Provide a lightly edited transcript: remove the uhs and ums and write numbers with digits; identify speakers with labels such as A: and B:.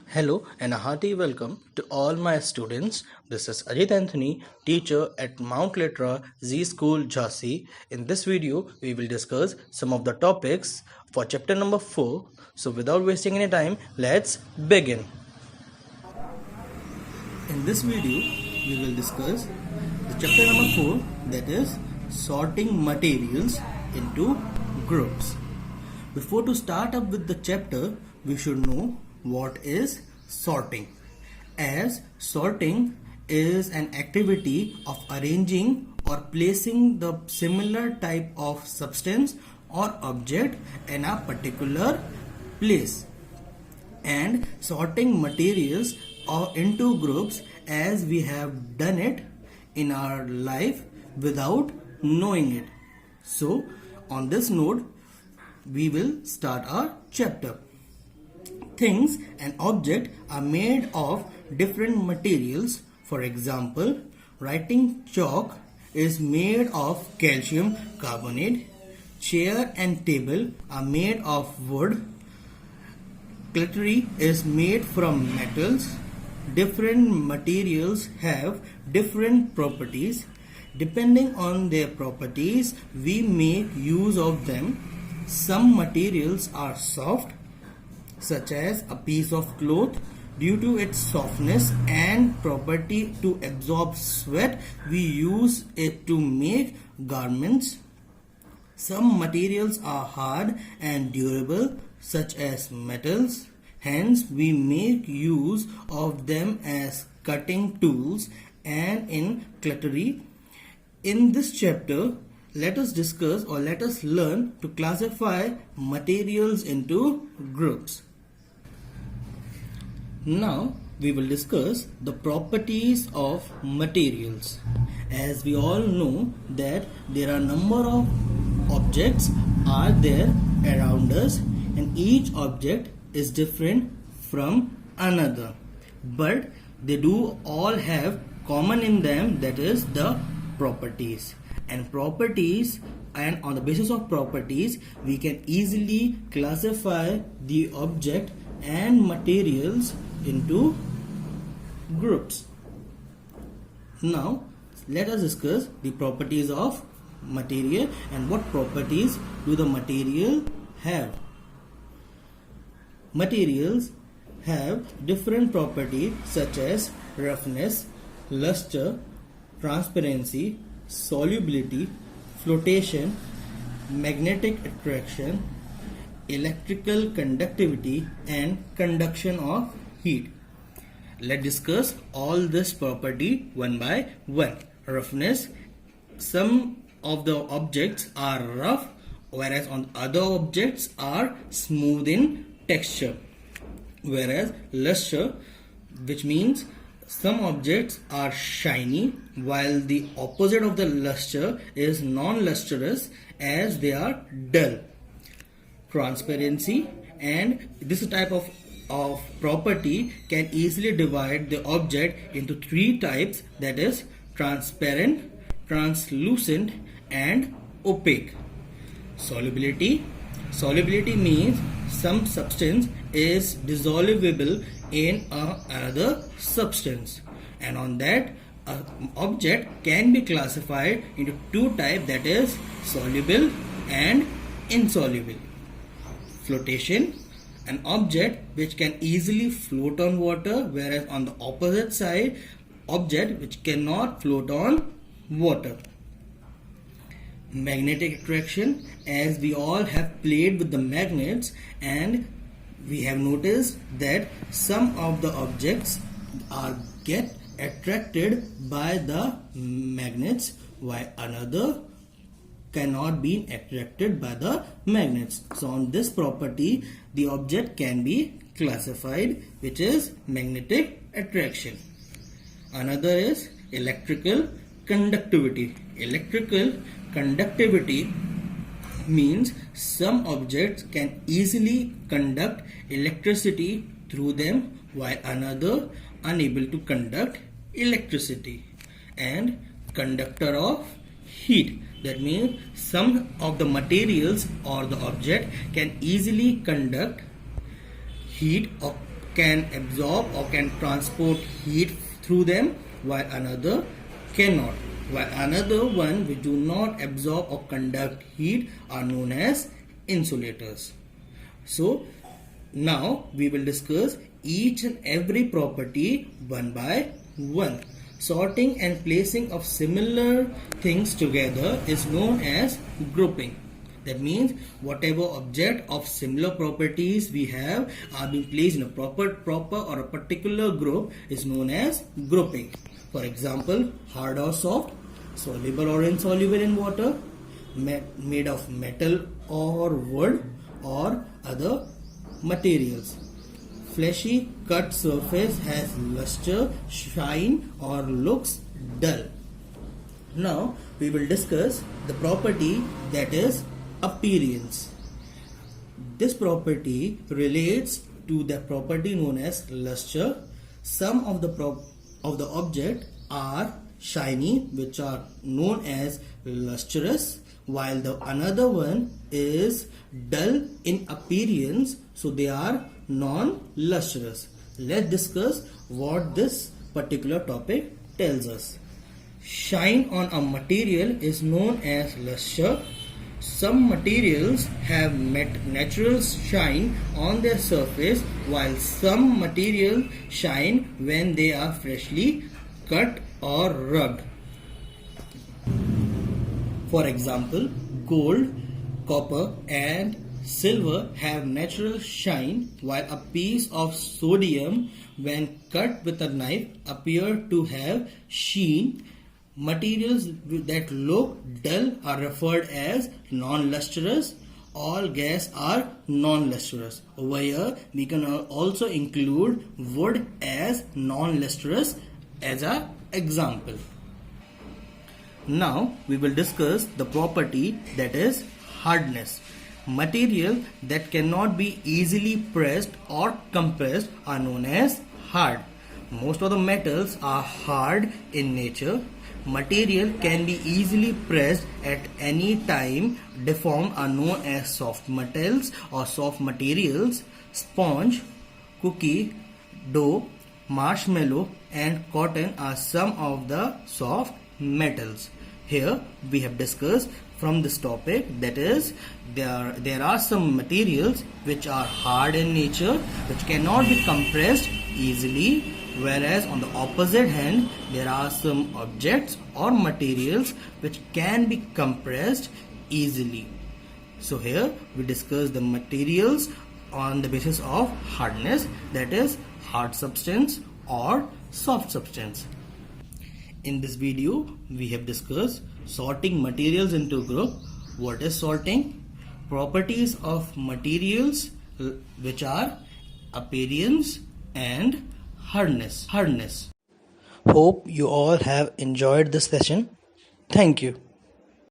A: Hello and a hearty welcome to all my students. This is Ajit Anthony, teacher at Mount Litra Z School, Jhansi. In this video, we will discuss some of the topics for chapter number 4. So without wasting any time, let's begin. In this video, we will discuss the chapter number 4, that is sorting materials into groups. Before to start up with the chapter, we should know what is sorting. As sorting is an activity of arranging or placing the similar type of substance or object in a particular place, and sorting materials into groups as we have done it in our life without knowing it. So on this note, we will start our chapter. Things and objects are made of different materials. For example, writing chalk is made of calcium carbonate. Chair and table are made of wood. Cutlery is made from metals. Different materials have different properties. Depending on their properties, we make use of them. Some materials are soft, such as a piece of cloth. Due to its softness and property to absorb sweat, we use it to make garments. Some materials are hard and durable, such as metals. Hence, we make use of them as cutting tools and in cutlery. In this chapter, let us discuss or let us learn to classify materials into groups. Now we will discuss the properties of materials. As we all know that there are number of objects are there around us, and each object is different from another, but they do all have common in them, that is the properties. And on the basis of properties, we can easily classify the object and materials into groups. Now let us discuss the properties of material and what properties do the material have. Materials have different properties such as roughness, luster, transparency, solubility, flotation, magnetic attraction, electrical conductivity, and conduction of heat. Let's discuss all this property one by one. Roughness. Some of the objects are rough, whereas on other objects are smooth in texture. Whereas luster, which means some objects are shiny, while the opposite of the luster is non-lustrous, as they are dull. Transparency, and this type of property can easily divide the object into three types, that is transparent, translucent, and opaque. Solubility. Solubility means some substance is dissolvable in another substance, and on that object can be classified into two types, that is soluble and insoluble. Flotation, an object which can easily float on water, whereas on the opposite side, object which cannot float on water. Magnetic attraction, as we all have played with the magnets, and we have noticed that some of the objects get attracted by the magnets, while another cannot be attracted by the magnets. So on this property, the object can be classified, which is magnetic attraction. Another is electrical conductivity. Electrical conductivity means some objects can easily conduct electricity through them, while another unable to conduct electricity. And conductor of heat, that means some of the materials or the object can easily conduct heat or can absorb or can transport heat through them, while another cannot. While another one which do not absorb or conduct heat are known as insulators. So now we will discuss each and every property one by one. Sorting and placing of similar things together is known as grouping. That means whatever object of similar properties we have are being placed in a proper or a particular group is known as grouping. For example, hard or soft, soluble or insoluble in water, made of metal or wood or other materials. Fleshy cut surface has luster, shine or looks dull. Now we will discuss the property that is appearance. This property relates to the property known as luster. Some of the object are shiny, which are known as lustrous, while the another one is dull in appearance, so they are non-lustrous. Let's discuss what this particular topic tells us. Shine on a material is known as luster. Some materials have natural shine on their surface, while some materials shine when they are freshly cut or rubbed. For example, gold, copper and silver have natural shine, while a piece of sodium when cut with a knife appear to have sheen. Materials that look dull are referred as non-lustrous. All gas are non-lustrous. Over here we can also include wood as non-lustrous as an example. Now we will discuss the property that is hardness. Material that cannot be easily pressed or compressed are known as hard. Most of the metals are hard in nature. Material can be easily pressed at any time. Deformed are known as soft metals or soft materials. Sponge, cookie, dough, marshmallow and cotton are some of the soft metals. Here we have discussed from this topic, that is there are some materials which are hard in nature, which cannot be compressed easily, whereas on the opposite hand there are some objects or materials which can be compressed easily. So here we discuss the materials on the basis of hardness, that is hard substance or soft substance. In this video we have discussed sorting materials into group. What is sorting? Properties of materials, which are appearance and hardness. Hope you all have enjoyed this session. Thank you.